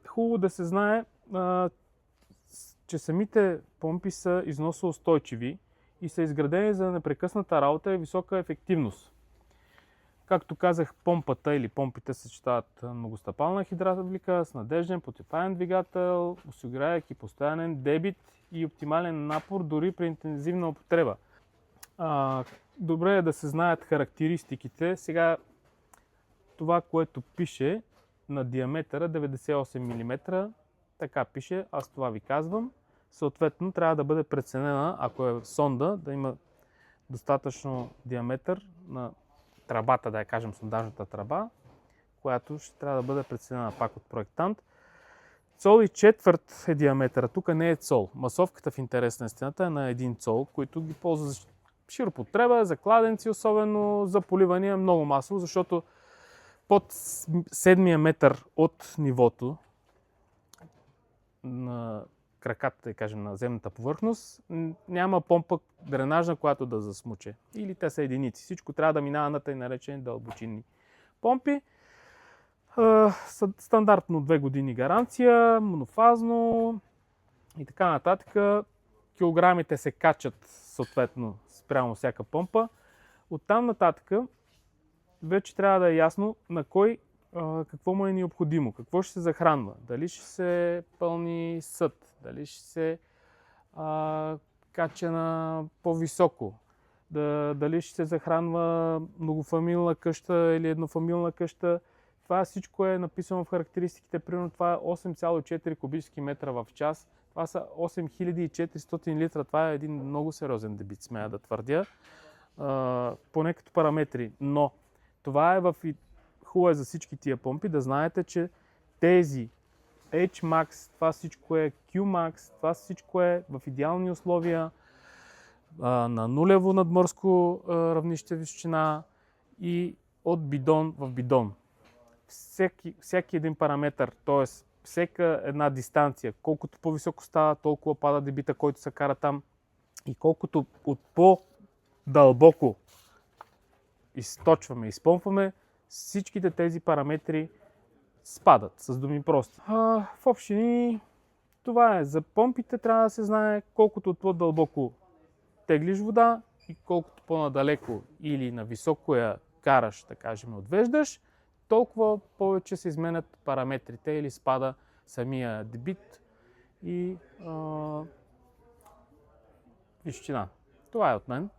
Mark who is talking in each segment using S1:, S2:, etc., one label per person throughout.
S1: хубаво да се знае, че самите помпи са износоустойчиви и са изградени за непрекъсната работа и висока ефективност. Както казах, помпата или помпите съчетават многостъпална хидравлика с надежден потепаем двигател, осигурявайки постоянен дебит и оптимален напор дори при интензивна употреба. Добре е да се знаят характеристиките. Сега това, което пише на диаметъра 98 мм, така пише, аз това ви казвам. Съответно, трябва да бъде преценена, ако е сонда, да има достатъчно диаметър на тръбата, да я кажем сондажната тръба, която ще трябва да бъде преценена пак от проектант. Цол и четвърт е диаметъра. Тук не е цол. Масовката в интерес на истината е на 1 цол, който ги ползва за широка употреба, за кладенци, особено за поливания много масово, защото под 7 метър от нивото на краката, да кажем, на земната повърхност, няма помпа дренажна, която да засмуче. Или те са единици. Всичко трябва да минава на тъй наречени дълбочинни помпи. Стандартно 2 години гаранция, монофазно и така нататък. Килограмите се качат съответно спрямо всяка помпа. Оттам нататък вече трябва да е ясно на кой какво му е необходимо, какво ще се захранва, дали ще се пълни съд, дали ще се кача на по-високо, дали ще се захранва многофамилна къща или еднофамилна къща. Това всичко е написано в характеристиките. Примерно това е 8,4 кубически метра в час. Това са 8400 литра. Това е един много сериозен дебит, смея да твърдя. Поне като параметри. Но това е хубаво е за всички тия помпи да знаете, че тези H-Max, това всичко е Q-Max, това всичко е в идеални условия, на нулево надморско равнище височина и от бидон в бидон. Всеки един параметър, т.е. всяка една дистанция, колкото по-високо става, толкова пада дебита, който се кара там, и колкото от по-дълбоко източваме, изпомпваме, всичките тези параметри спадат, с думи прости. В общи линии това е. За помпите трябва да се знае колкото по-дълбоко теглиш вода и колкото по-надалеко или на високо я караш, да кажем, отвеждаш, толкова повече се изменят параметрите или спада самия дебит и височина. Това е от мен.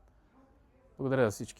S1: Благодаря за всички.